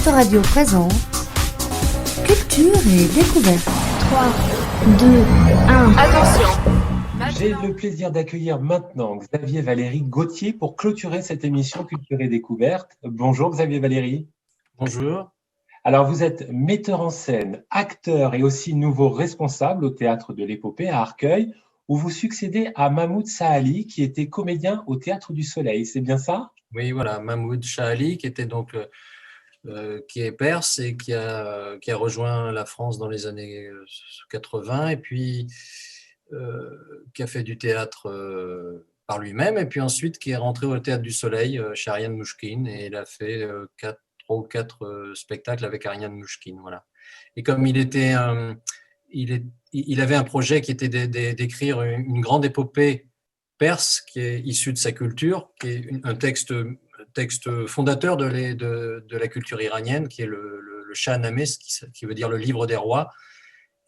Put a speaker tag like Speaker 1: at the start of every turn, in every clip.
Speaker 1: Autoradio présente Culture et découverte.
Speaker 2: 3, 2, 1.
Speaker 3: Attention.
Speaker 4: J'ai le plaisir d'accueillir maintenant Xavier Valéry Gauthier pour clôturer cette émission Culture et découverte. Bonjour Xavier Valéry.
Speaker 5: Bonjour.
Speaker 4: Alors vous êtes metteur en scène, acteur et aussi nouveau responsable au Théâtre de l'Épopée à Arcueil, où vous succédez à Mahmoud Saali qui était comédien au Théâtre du Soleil. C'est bien ça ?
Speaker 5: Oui, voilà, Mahmoud Saali qui était donc qui est perse et qui a rejoint la France dans les années 80 et puis qui a fait du théâtre par lui-même et puis ensuite qui est rentré au Théâtre du Soleil chez Ariane Mouchkine et il a fait 3 ou 4 spectacles avec Ariane Mouchkine, voilà. Et comme il avait un projet qui était d'écrire une grande épopée perse qui est issue de sa culture, qui est un texte fondateur de la culture iranienne, qui est le Shahnameh, qui veut dire le livre des rois.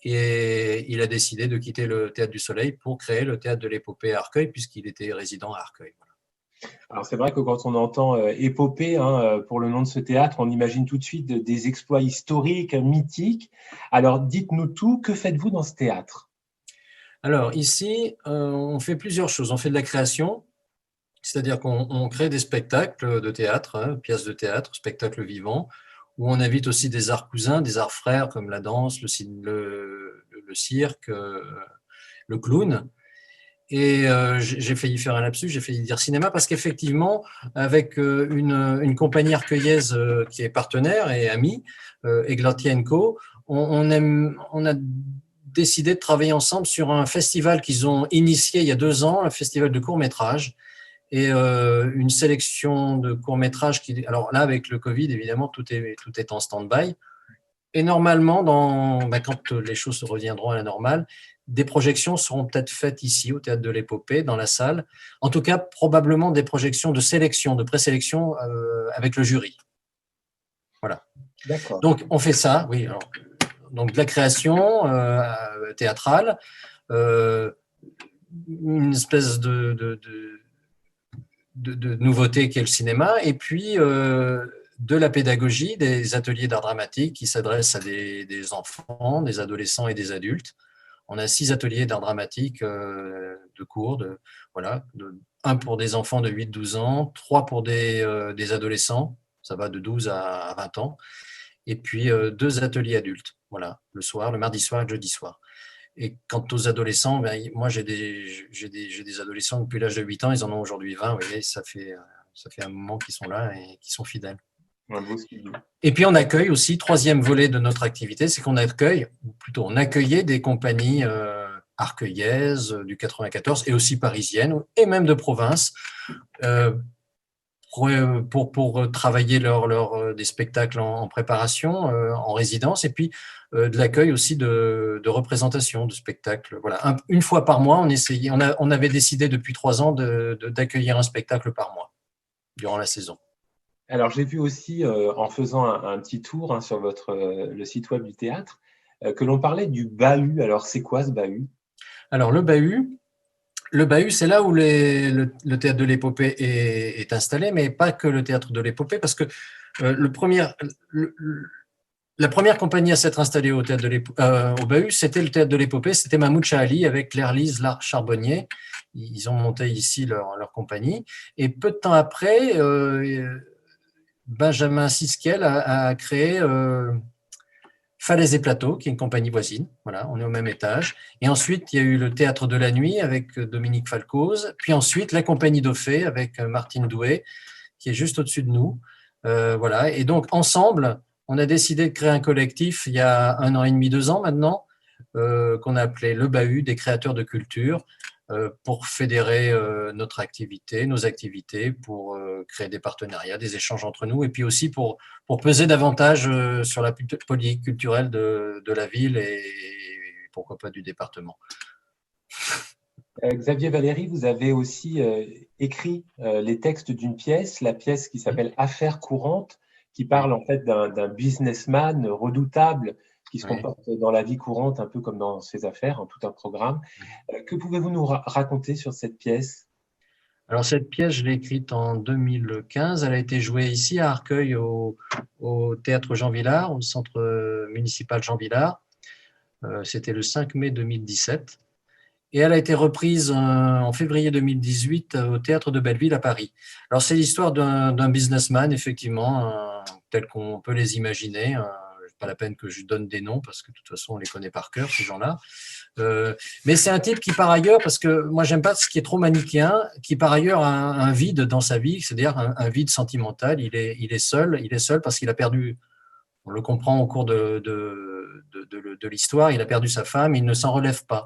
Speaker 5: Et il a décidé de quitter le Théâtre du Soleil pour créer le Théâtre de l'Épopée à Arcueil, puisqu'il était résident à Arcueil. Voilà.
Speaker 4: Alors c'est vrai que quand on entend épopée pour le nom de ce théâtre, on imagine tout de suite des exploits historiques, mythiques. Alors dites-nous tout, que faites-vous dans ce théâtre ?
Speaker 5: Alors ici, on fait plusieurs choses. On fait de la création, c'est-à-dire qu'on crée des spectacles de théâtre, pièces de théâtre, spectacles vivants, où on invite aussi des arts cousins, des arts frères comme la danse, le cirque, le clown. Et j'ai failli faire un lapsus, j'ai failli dire cinéma, parce qu'effectivement, avec une compagnie arcueillaise qui est partenaire et amie, Eglantier & Co, on a décidé de travailler ensemble sur un festival qu'ils ont initié il y a 2 ans, un festival de courts-métrages, et une sélection de courts-métrages qui… Alors là, avec le Covid, évidemment, tout est en stand-by. Et normalement, quand les choses reviendront à la normale, des projections seront peut-être faites ici, au Théâtre de l'Épopée, dans la salle. En tout cas, probablement des projections de sélection, de présélection avec le jury. Voilà.
Speaker 4: D'accord.
Speaker 5: Donc, on fait ça, oui. Alors, donc, de la création théâtrale, une espèce de nouveauté qu'est le cinéma, et puis de la pédagogie, des ateliers d'art dramatique qui s'adressent à des enfants, des adolescents et des adultes. On a 6 ateliers d'art dramatique de cours, un pour des enfants de 8-12 ans, 3 pour des adolescents, ça va de 12 à 20 ans, et puis 2 ateliers adultes, voilà, le soir, le mardi soir et le jeudi soir. Et quant aux adolescents, moi j'ai des adolescents depuis l'âge de 8 ans, ils en ont aujourd'hui 20, vous voyez, ça fait un moment qu'ils sont là et qu'ils sont fidèles.
Speaker 4: Un beau studio.
Speaker 5: Et puis on accueille aussi, 3e volet de notre activité, c'est qu'on accueille, ou plutôt on accueillait des compagnies arcueillaises du 94 et aussi parisiennes et même de province pour travailler des spectacles en préparation, en résidence, et puis de l'accueil aussi de représentation de spectacles. Voilà, une fois par mois, on avait décidé depuis 3 ans d'accueillir un spectacle par mois durant la saison.
Speaker 4: Alors j'ai vu aussi, en faisant un petit tour sur le site web du théâtre, que l'on parlait du bahut. Alors c'est quoi ce bahut ? Alors
Speaker 5: le bahut, c'est là où le Théâtre de l'Épopée est installé, mais pas que le Théâtre de l'Épopée, parce que la première compagnie à s'être installée au bahut, c'était le Théâtre de l'Épopée, c'était Mahmoud Saali avec Claire Lise Lard Charbonnier. Ils ont monté ici leur compagnie. Et peu de temps après, Benjamin Siskel a créé Falaise et Plateau, qui est une compagnie voisine. Voilà, on est au même étage. Et ensuite, il y a eu le Théâtre de la Nuit avec Dominique Falcoz. Puis ensuite, la compagnie d'Ophée avec Martine Doué, qui est juste au-dessus de nous. Voilà. Et donc, ensemble, on a décidé de créer un collectif il y a 1 an et demi, 2 ans maintenant, qu'on a appelé le Bahut des créateurs de culture, pour fédérer nos activités, pour créer des partenariats, des échanges entre nous, et puis aussi pour peser davantage sur la politique culturelle de la ville et pourquoi pas du département.
Speaker 4: Xavier Valéry, vous avez aussi écrit les textes d'une pièce, la pièce qui s'appelle Affaires courantes, qui parle en fait d'un businessman redoutable qui se comporte dans la vie courante un peu comme dans ses affaires, tout un programme. Que pouvez-vous nous raconter sur cette pièce ?
Speaker 5: Alors cette pièce, je l'ai écrite en 2015. Elle a été jouée ici à Arcueil au au théâtre Jean Villard, au centre municipal Jean Villard. C'était le 5 mai 2017. Et elle a été reprise en février 2018 au théâtre de Belleville à Paris. Alors, c'est l'histoire d'un businessman, effectivement, tel qu'on peut les imaginer. Pas la peine que je donne des noms parce que de toute façon, on les connaît par cœur, ces gens-là. Mais c'est un type qui, par ailleurs, parce que moi, j'aime pas ce qui est trop manichéen, qui, par ailleurs, a un vide dans sa vie, c'est-à-dire un vide sentimental. Il est seul parce qu'il a perdu, on le comprend au cours de l'histoire, il a perdu sa femme, il ne s'en relève pas.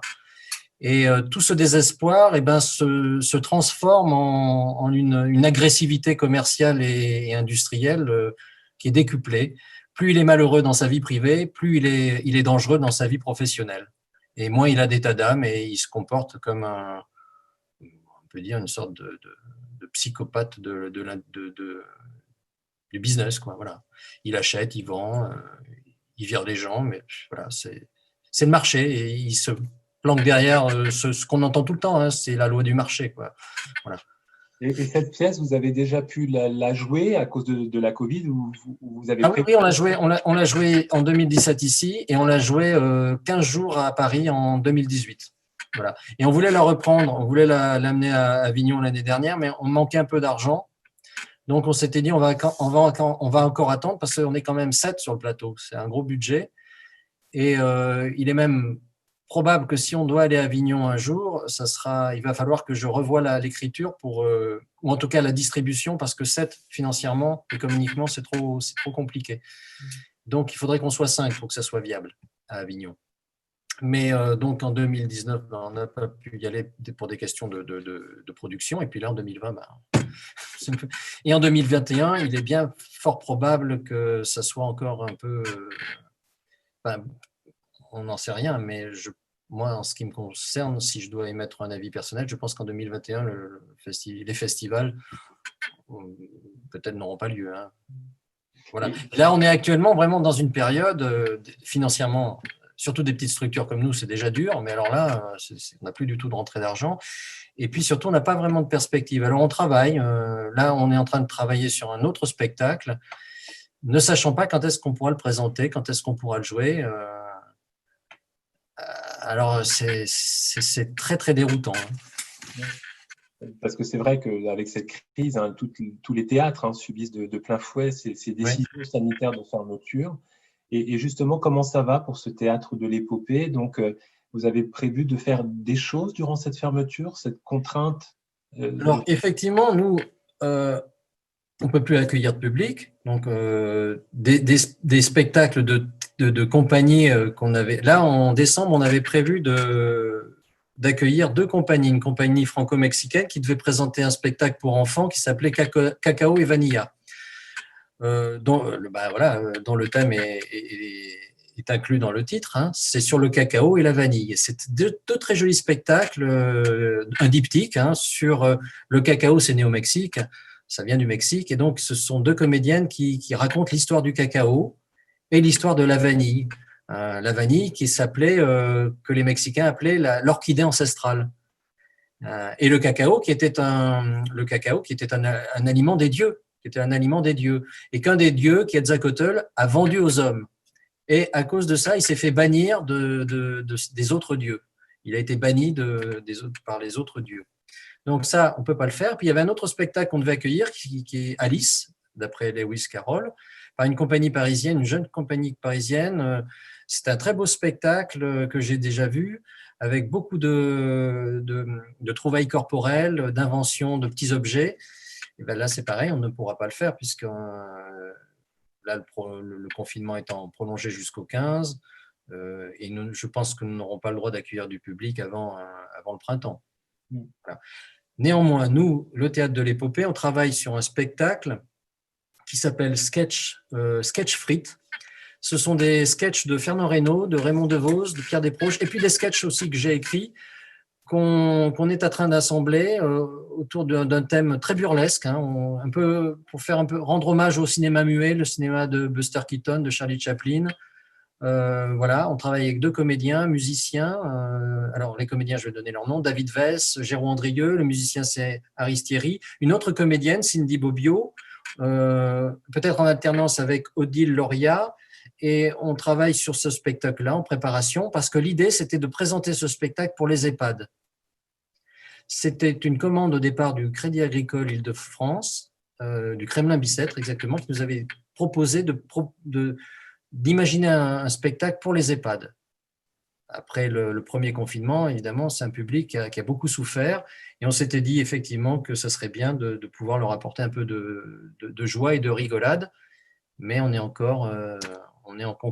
Speaker 5: Et tout ce désespoir se transforme en une agressivité commerciale et industrielle qui est décuplée. Plus il est malheureux dans sa vie privée, plus il est dangereux dans sa vie professionnelle. Et moins il a d'état d'âme et il se comporte comme on peut dire, une sorte de psychopathe du business, quoi. Voilà. Il achète, il vend, il vire les gens, mais voilà, c'est le marché et il se planque derrière ce qu'on entend tout le temps, hein, c'est la loi du marché, quoi. Voilà.
Speaker 4: Et cette pièce, vous avez déjà pu la jouer à cause de la Covid ou vous avez
Speaker 5: Oui, on l'a joué en 2017 ici et on l'a joué 15 jours à Paris en 2018. Voilà. Et on voulait la reprendre, on voulait l'amener à Avignon l'année dernière, mais on manquait un peu d'argent. Donc, on s'était dit, on va encore attendre parce qu'on est quand même 7 sur le plateau. C'est un gros budget. Et il est même probable que si on doit aller à Avignon un jour, il va falloir que je revoie l'écriture ou en tout cas la distribution, parce que 7 financièrement, économiquement, c'est trop compliqué. Donc, il faudrait qu'on soit 5 pour que ça soit viable à Avignon. Mais donc, en 2019, on n'a pas pu y aller pour des questions de production. Et puis là, en 2020, et en 2021, il est bien fort probable que ça soit encore un peu… on n'en sait rien, mais moi, en ce qui me concerne, si je dois émettre un avis personnel, je pense qu'en 2021, les festivals peut-être n'auront pas lieu. Hein. Voilà. Et là, on est actuellement vraiment dans une période financièrement, surtout des petites structures comme nous, c'est déjà dur, mais alors là, on n'a plus du tout de rentrée d'argent. Et puis surtout, on n'a pas vraiment de perspective. Alors, on travaille. Là, on est en train de travailler sur un autre spectacle, ne sachant pas quand est-ce qu'on pourra le présenter, quand est-ce qu'on pourra le jouer. Alors, c'est très, très déroutant.
Speaker 4: Parce que c'est vrai qu'avec cette crise, hein, tous les théâtres subissent de plein fouet ces décisions sanitaires de fermeture. Et justement, comment ça va pour ce théâtre de l'épopée? Donc, vous avez prévu de faire des choses durant cette fermeture, cette contrainte
Speaker 5: Alors, effectivement, nous, on ne peut plus accueillir de public. Donc, des spectacles de compagnie qu'on avait… Là, en décembre, on avait prévu d'accueillir 2 compagnies. Une compagnie franco-mexicaine qui devait présenter un spectacle pour enfants qui s'appelait Cacao et Vanilla, dont le thème est inclus dans le titre. Hein. C'est sur le cacao et la vanille. C'est deux très jolis spectacles, un diptyque sur le cacao, c'est né au Mexique, ça vient du Mexique, et donc ce sont 2 comédiennes qui racontent l'histoire du cacao et l'histoire de la vanille. La vanille qui s'appelait, que les Mexicains appelaient l'orchidée ancestrale. Et le cacao qui était un aliment des dieux, et qu'un des dieux, Quetzalcoatl, a vendu aux hommes. Et à cause de ça, il s'est fait bannir des autres dieux. Il a été banni par les autres dieux. Donc ça, on ne peut pas le faire. Puis il y avait un autre spectacle qu'on devait accueillir, qui est Alice, d'après Lewis Carroll, par une compagnie parisienne, une jeune compagnie parisienne. C'est un très beau spectacle que j'ai déjà vu, avec beaucoup de trouvailles corporelles, d'inventions de petits objets. Et bien là, c'est pareil, on ne pourra pas le faire, puisque là, le confinement étant prolongé jusqu'au 15, et je pense que nous n'aurons pas le droit d'accueillir du public avant le printemps. Voilà. Néanmoins, nous, le Théâtre de l'Épopée, on travaille sur un spectacle qui s'appelle Sketch Frites. Ce sont des sketchs de Fernand Reynaud, de Raymond Devos, de Pierre Desproges, et puis des sketchs aussi que j'ai écrits, qu'on est en train d'assembler autour d'un thème très burlesque, un peu pour rendre hommage au cinéma muet, le cinéma de Buster Keaton, de Charlie Chaplin. Voilà, on travaille avec 2 comédiens, musiciens. Alors, les comédiens, je vais donner leur nom: David Vess, Géraud Andrieux. Le musicien, c'est Aris Thierry. Une autre comédienne, Cindy Bobbio. peut-être en alternance avec Odile Lauria, et on travaille sur ce spectacle-là en préparation parce que l'idée, c'était de présenter ce spectacle pour les EHPAD. C'était une commande au départ du Crédit Agricole Île-de-France, du Kremlin-Bicêtre exactement, qui nous avait proposé d'imaginer un spectacle pour les EHPAD. Après le premier confinement, évidemment, c'est un public qui a beaucoup souffert et on s'était dit effectivement que ce serait bien de pouvoir leur apporter un peu de joie et de rigolade, mais on est encore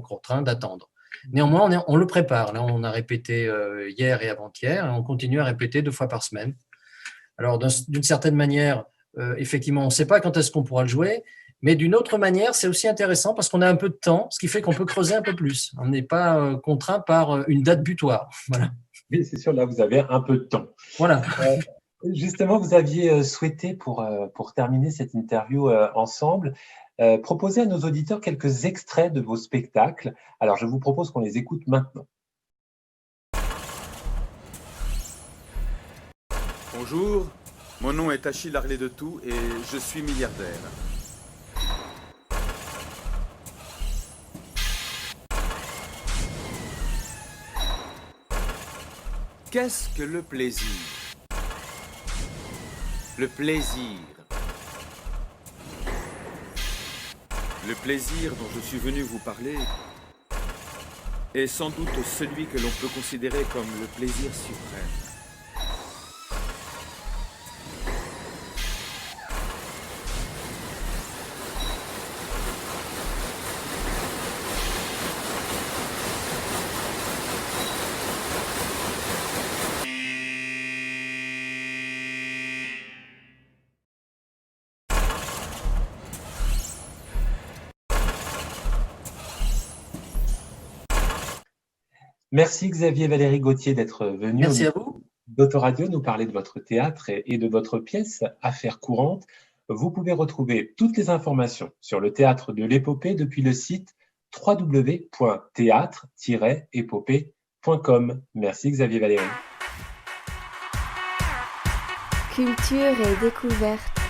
Speaker 5: contraint d'attendre. Néanmoins, on le prépare. Là, on a répété hier et avant-hier et on continue à répéter 2 fois par semaine. Alors, d'une certaine manière, effectivement, on ne sait pas quand est-ce qu'on pourra le jouer, mais d'une autre manière, c'est aussi intéressant parce qu'on a un peu de temps, ce qui fait qu'on peut creuser un peu plus. On n'est pas contraint par une date butoir. Voilà.
Speaker 4: Oui, c'est sûr, là, vous avez un peu de temps.
Speaker 5: Voilà.
Speaker 4: Justement, vous aviez souhaité, pour terminer cette interview ensemble, proposer à nos auditeurs quelques extraits de vos spectacles. Alors, je vous propose qu'on les écoute maintenant.
Speaker 3: Bonjour, mon nom est Achille Harlé de Tout et je suis milliardaire. Qu'est-ce que le plaisir? Le plaisir. Le plaisir dont je suis venu vous parler est sans doute celui que l'on peut considérer comme le plaisir suprême.
Speaker 4: Merci Xavier Valéry Gauthier d'être venu
Speaker 5: Merci à vous.
Speaker 4: d'Autoradio nous parler de votre théâtre et de votre pièce Affaires courantes. Vous pouvez retrouver toutes les informations sur le théâtre de l'épopée depuis le site www.théâtre-épopée.com. Merci Xavier Valéry.
Speaker 2: Culture et découverte.